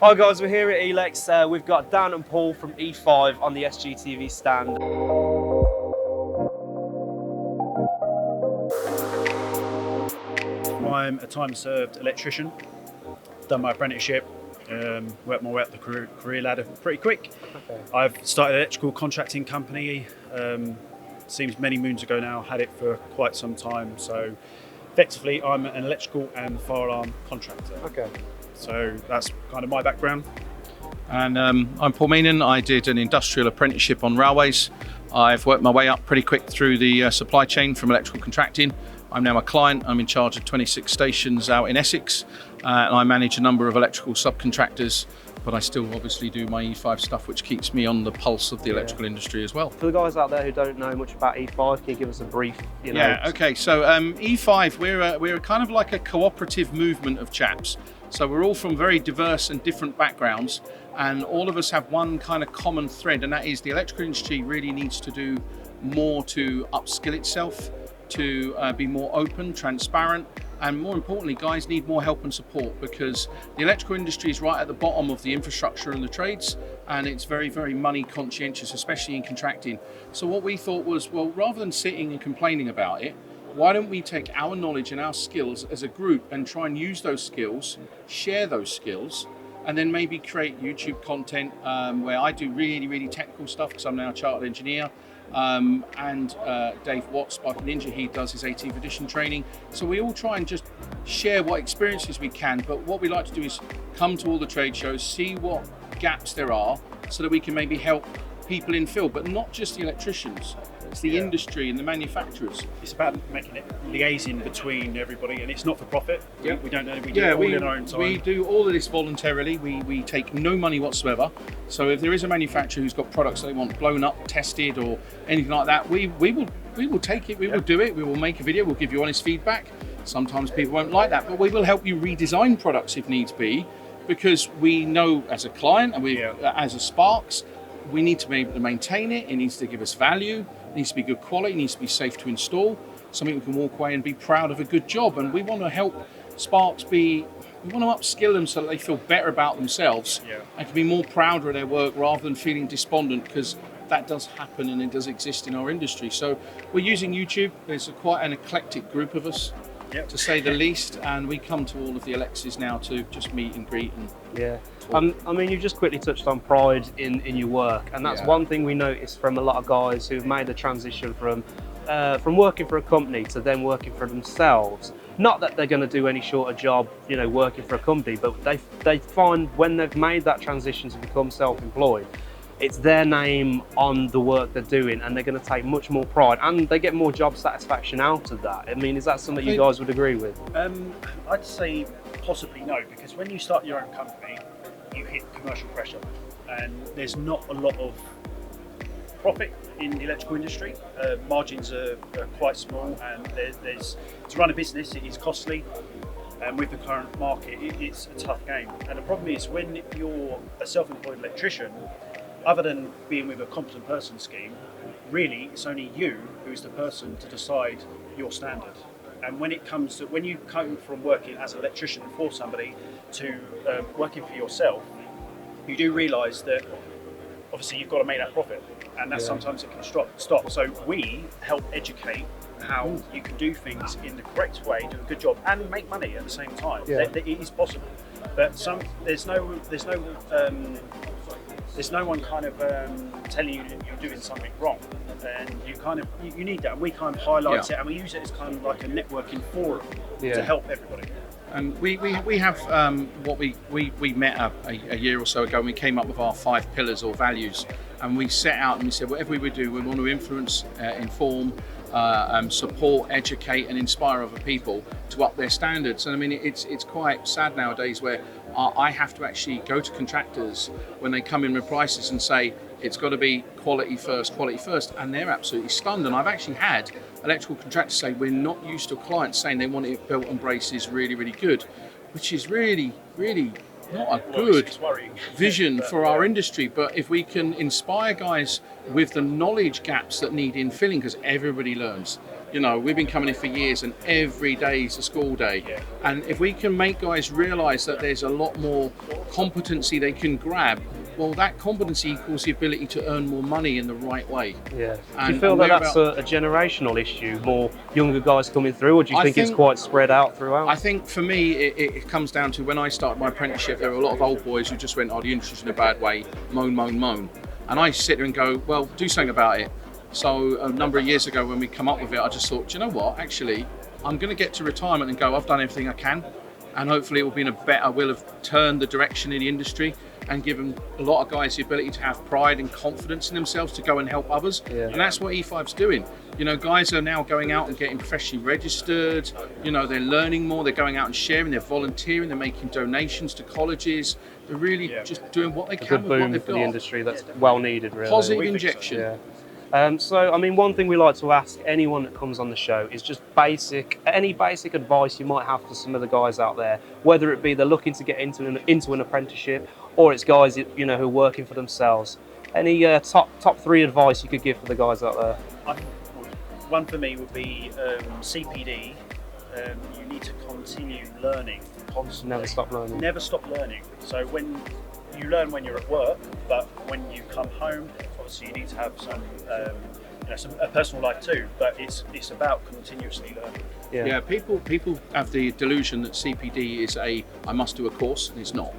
Hi guys, we're here at Elex. We've got Dan and Paul from E5 on the SGTV stand. I'm a time-served electrician. Done my apprenticeship, worked my way up the career ladder pretty quick. Okay. I've started an electrical contracting company. Seems many moons ago now. Had it for quite some time. So effectively, I'm an electrical and fire alarm contractor. Okay. So that's kind of my background. And I'm Paul Meenan. I did an industrial apprenticeship on railways. I've worked my way up pretty quick through the supply chain from electrical contracting. I'm now a client. I'm in charge of 26 stations out in Essex, and I manage a number of electrical subcontractors, but I still obviously do my E5 stuff, which keeps me on the pulse of the electrical industry as well. For the guys out there who don't know much about E5, can you give us a brief, Yeah, okay, so E5, we're kind of like a cooperative movement of chaps. So we're all from very diverse and different backgrounds, and all of us have one kind of common thread, and that is the electrical industry really needs to do more to upskill itself, to be more open, transparent, and more importantly, guys need more help and support, because the electrical industry is right at the bottom of the infrastructure and the trades, and it's very, very money conscientious, especially in contracting. So what we thought was, well, rather than sitting and complaining about it, why don't we take our knowledge and our skills as a group and try and use those skills, share those skills, and then maybe create YouTube content where I do really, really technical stuff, because I'm now a chartered engineer. And Dave Watts, Spark Ninja, he does his 18th edition training. So we all try and just share what experiences we can, but what we like to do is come to all the trade shows, see what gaps there are, so that we can maybe help people in field, but not just the electricians. It's the industry and the manufacturers. It's about making it liaising between everybody, and it's not for profit. Yeah. We don't know. We do it all in our own time. We do all of this voluntarily. We take no money whatsoever. So if there is a manufacturer who's got products they want blown up, tested, or anything like that, we will take it. We will do it. We will make a video. We'll give you honest feedback. Sometimes people won't like that, but we will help you redesign products if needs be, because we know as a client and as a Sparks, we need to be able to maintain it. It needs to give us value. It needs to be good quality. It needs to be safe to install. Something we can walk away and be proud of a good job. And we want to help Sparks we want to upskill them so that they feel better about themselves and can be more proud of their work rather than feeling despondent, because that does happen and it does exist in our industry. So we're using YouTube. There's quite an eclectic group of us, to say the least, and we come to all of the Alexes now to just meet and greet and I mean, you just quickly touched on pride in your work, and that's one thing we noticed from a lot of guys who've made the transition from working for a company to then working for themselves. Not that they're going to do any shorter job, working for a company, but they find when they've made that transition to become self-employed, it's their name on the work they're doing, and they're going to take much more pride, and they get more job satisfaction out of that. I mean, is that something you guys would agree with? I'd say possibly no, because when you start your own company, you hit commercial pressure, and there's not a lot of profit in the electrical industry. Margins are quite small, and there's to run a business, it is costly. And with the current market, it's a tough game. And the problem is, when you're a self-employed electrician, other than being with a competent person scheme, really it's only you who is the person to decide your standard. And when you come from working as an electrician for somebody to working for yourself, you do realise that obviously you've got to make that profit, and that sometimes it can stop. So we help educate how you can do things in the correct way, do a good job, and make money at the same time. It is possible, but there's no one kind of telling you that you're doing something wrong, and you need that. And we kind of highlight it, and we use it as kind of like a networking forum to help everybody. And we have what we met a year or so ago, and we came up with our 5 pillars or values, and we set out and we said whatever we would do, we want to influence, inform, support, educate, and inspire other people to up their standards. And I mean, it's quite sad nowadays where I have to actually go to contractors when they come in with prices and say it's got to be quality first, and they're absolutely stunned. And I've actually had electrical contractors say we're not used to clients saying they want it built on braces really, really good, which is really, really not a good vision for our industry. But if we can inspire guys with the knowledge gaps that need infilling, because everybody learns. You know, we've been coming in for years, and every day is a school day. Yeah. And if we can make guys realise that there's a lot more competency they can grab, well, that competency equals the ability to earn more money in the right way. Yeah. Do And- you feel and that we're that's a generational issue, more younger guys coming through, or do you think it's quite spread out throughout? I think for me, it comes down to when I started my apprenticeship, there were a lot of old boys who just went, oh, the industry's in a bad way, moan, moan, moan. And I sit there and go, well, do something about it. So a number of years ago when we come up with it, I just thought, do you know what, actually, I'm going to get to retirement and go, I've done everything I can. And hopefully it will be in a better, will have turned the direction in the industry and given a lot of guys the ability to have pride and confidence in themselves to go and help others. Yeah. And that's what E5's doing. You know, guys are now going out and getting professionally registered. You know, they're learning more, they're going out and sharing, they're volunteering, they're making donations to colleges. They're really just doing what they a can good with what boom they've for the got. industry that's well needed, really. Positive We think so, injection. Yeah. So, I mean, one thing we like to ask anyone that comes on the show is just any basic advice you might have for some of the guys out there, whether it be they're looking to get into an apprenticeship, or it's guys who are working for themselves. Any top three advice you could give for the guys out there? One for me would be CPD. You need to continue learning constantly. Never stop learning. Never stop learning. So when you learn when you're at work, but when you come home, obviously you need to have some a personal life too. But it's about continuously learning. Yeah, people have the delusion that CPD is I must do a course, and it's not.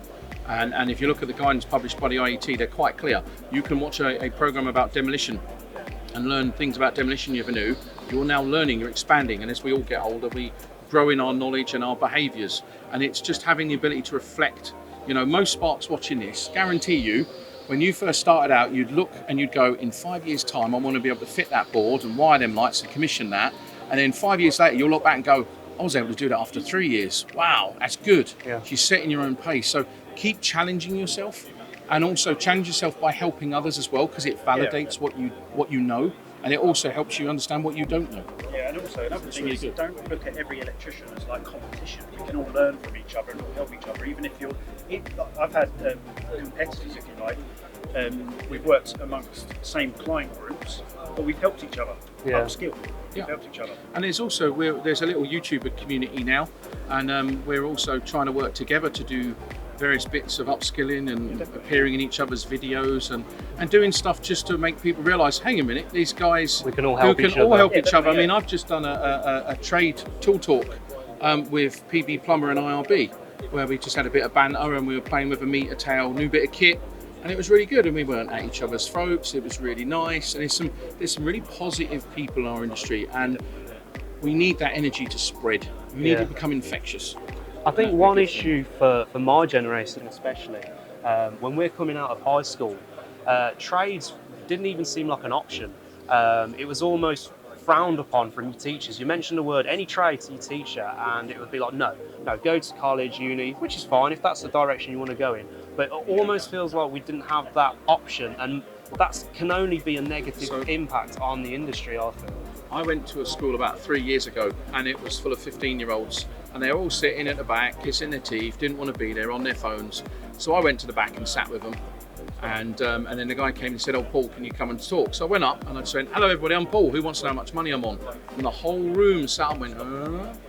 And if you look at the guidance published by the IET, they're quite clear. You can watch a program about demolition and learn things about demolition you never knew. You're now learning, you're expanding, and as we all get older, we grow in our knowledge and our behaviours. And it's just having the ability to reflect. You know, most sparks watching this, guarantee you, when you first started out, you'd look and you'd go, in 5 years' time, I want to be able to fit that board and wire them lights and commission that. And then 5 years later, you'll look back and go, I was able to do that after 3 years. Wow, that's good. Yeah. You're setting your own pace. So keep challenging yourself, and also challenge yourself by helping others as well, because it validates what you know, and it also helps you understand what you don't know. Yeah, and also another thing is, don't look at every electrician as like competition. We can all learn from each other and all help each other. Even if I've had competitors, if you like. We've worked amongst the same client groups, but we've helped each other upskill. We've helped each other. And there's also there's a little YouTuber community now, and we're also trying to work together to do various bits of upskilling and appearing in each other's videos and doing stuff just to make people realise, hang a minute, these guys We can all help each other. each other. I mean, I've just done a trade tool talk with PB Plumber and IRB, where we just had a bit of banter and we were playing with a meter tail, new bit of kit, and it was really good, and we weren't at each other's throats. It was really nice, and there's some really positive people in our industry, and we need that energy to spread. We need it to become infectious. I think one issue for my generation especially, when we're coming out of high school, trades didn't even seem like an option. It was almost frowned upon from your teachers. You mentioned the word any trade to your teacher and it would be like, no, go to college, uni, which is fine if that's the direction you want to go in. But it almost feels like we didn't have that option, and that can only be a negative impact on the industry, I feel. I went to a school about 3 years ago, and it was full of 15-year-olds, and they're all sitting at the back, kissing their teeth, didn't want to be there, on their phones. So I went to the back and sat with them, and then the guy came and said, "Oh, Paul, can you come and talk?" So I went up and I said, "Hello, everybody, I'm Paul. Who wants to know how much money I'm on?" And the whole room sat and went,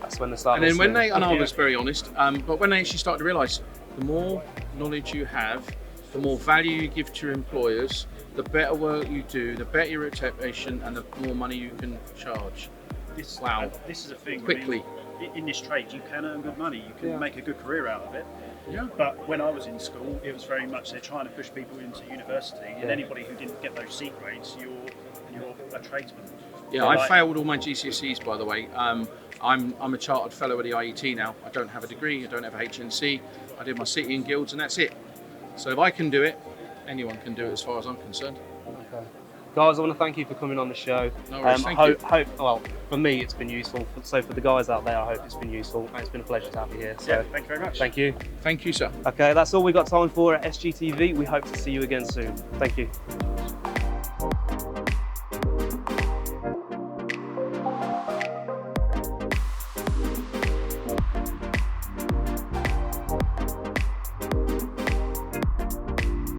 That's when they started. And then when they, and I was very honest, but when they actually started to realise, the more knowledge you have, the more value you give to your employers, the better work you do, the better your reputation, and the more money you can charge. This is a thing. Quickly. I mean, in this trade, you can earn good money. You can make a good career out of it. Yeah. But when I was in school, it was very much they're trying to push people into university, and anybody who didn't get those C grades, you're a tradesman. Yeah, I failed all my GCSEs, by the way. I'm a chartered fellow at the IET now. I don't have a degree, I don't have a HNC. I did my city and guilds, and that's it. So if I can do it, anyone can do it as far as I'm concerned. Okay. Guys, I want to thank you for coming on the show. No worries, thank you. Well, for me, it's been useful. So for the guys out there, I hope it's been useful. And it's been a pleasure to have you here. So Yeah, thank you very much. thank you. Thank you, sir. Okay, that's all we've got time for at SGTV. We hope to see you again soon. Thank you.